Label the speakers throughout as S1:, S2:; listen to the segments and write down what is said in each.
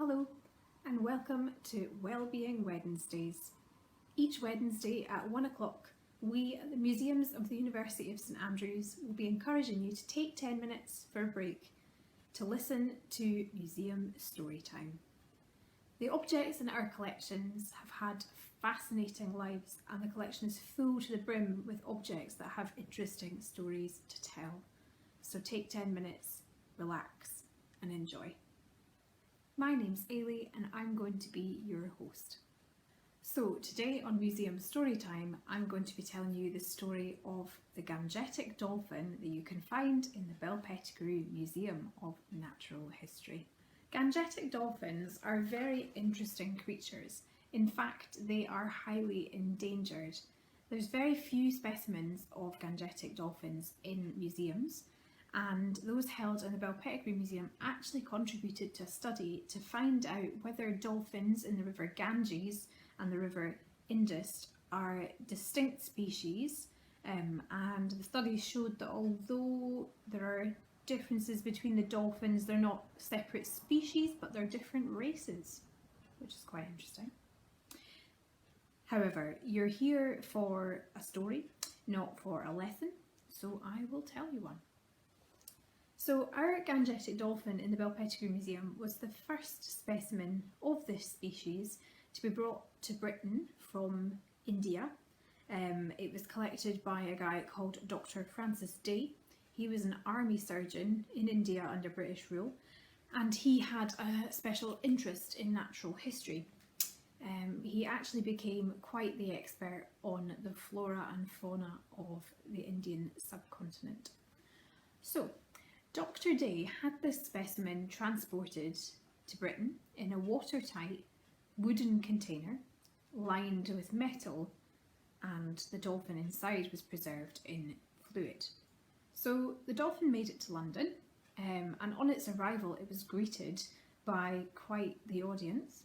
S1: Hello and welcome to Wellbeing Wednesdays. Each Wednesday at 1 o'clock, we at the Museums of the University of St Andrews will be encouraging you to take 10 minutes for a break to listen to museum story time. The objects in our collections have had fascinating lives, and the collection is full to the brim with objects that have interesting stories to tell. So take 10 minutes, relax and enjoy. My name's Ailey and I'm going to be your host. So today on Museum Storytime, I'm going to be telling you the story of the Gangetic Dolphin that you can find in the Pettigrew Museum of Natural History. Gangetic dolphins are very interesting creatures. In fact, they are highly endangered. There's very few specimens of Gangetic dolphins in museums, and those held in the Pettigrew Museum actually contributed to a study to find out whether dolphins in the River Ganges and the River Indus are distinct species, and the study showed that although there are differences between the dolphins, they're not separate species but they're different races, which is quite interesting. However, you're here for a story, not for a lesson, so I will tell you one. So our Gangetic dolphin in the Pettigrew Museum was the first specimen of this species to be brought to Britain from India. It was collected by a guy called Dr. Francis Day. He was an army surgeon in India under British rule, and he had a special interest in natural history. He actually became quite the expert on the flora and fauna of the Indian subcontinent. So Dr. Day had this specimen transported to Britain in a watertight wooden container lined with metal, and the dolphin inside was preserved in fluid. So the dolphin made it to London, and on its arrival it was greeted by quite the audience.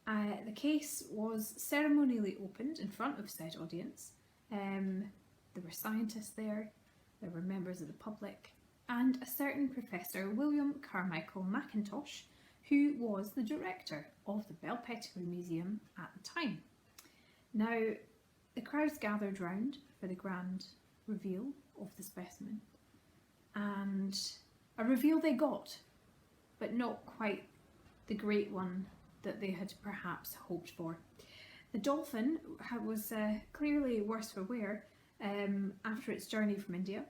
S1: The case was ceremonially opened in front of said audience. There were scientists there were members of the public, and a certain Professor William Carmichael Mackintosh, who was the director of the Pettigrew Museum at the time. Now, the crowds gathered round for the grand reveal of the specimen, and a reveal they got, but not quite the great one that they had perhaps hoped for. The dolphin was clearly worse for wear after its journey from India,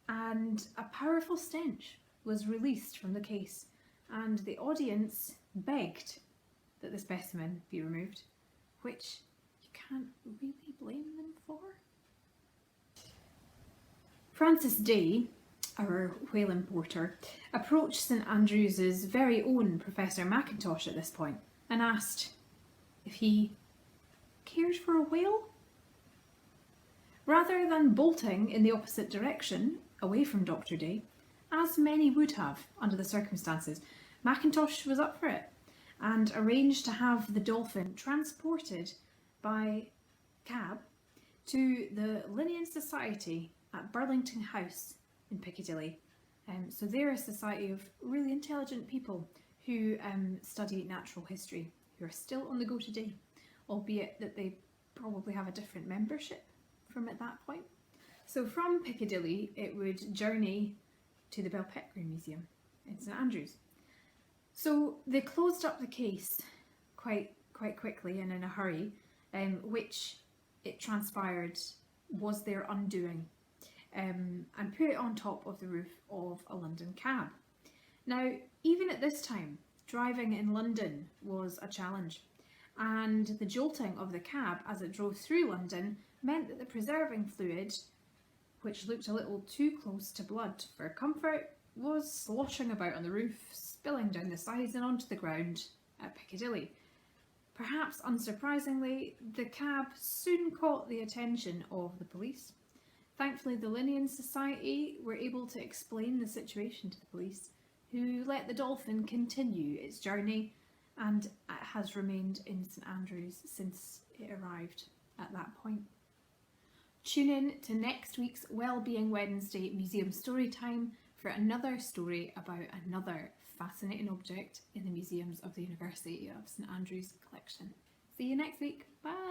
S1: and a powerful stench was released from the case, and the audience begged that the specimen be removed, which you can't really blame them for. Francis Day, our whale importer, approached St Andrews's very own Professor Mackintosh at this point and asked if he cared for a whale. Rather than bolting in the opposite direction, away from Dr. Day, as many would have under the circumstances, Mackintosh was up for it and arranged to have the dolphin transported by cab to the Linnean Society at Burlington House in Piccadilly. So they're a society of really intelligent people who study natural history, who are still on the go today, albeit that they probably have a different membership from at that point. So from Piccadilly it would journey to the Pettigrew Museum in St Andrews. So they closed up the case quite quickly and in a hurry, which it transpired was their undoing, and put it on top of the roof of a London cab. Now, even at this time, driving in London was a challenge, and the jolting of the cab as it drove through London meant that the preserving fluid, which looked a little too close to blood for comfort, was sloshing about on the roof, spilling down the sides and onto the ground at Piccadilly. Perhaps unsurprisingly, the cab soon caught the attention of the police. Thankfully, the Linnean Society were able to explain the situation to the police, who let the dolphin continue its journey, and it has remained in St Andrews since it arrived at that point. Tune in to next week's Wellbeing Wednesday Museum Storytime for another story about another fascinating object in the museums of the University of St Andrews collection. See you next week. Bye!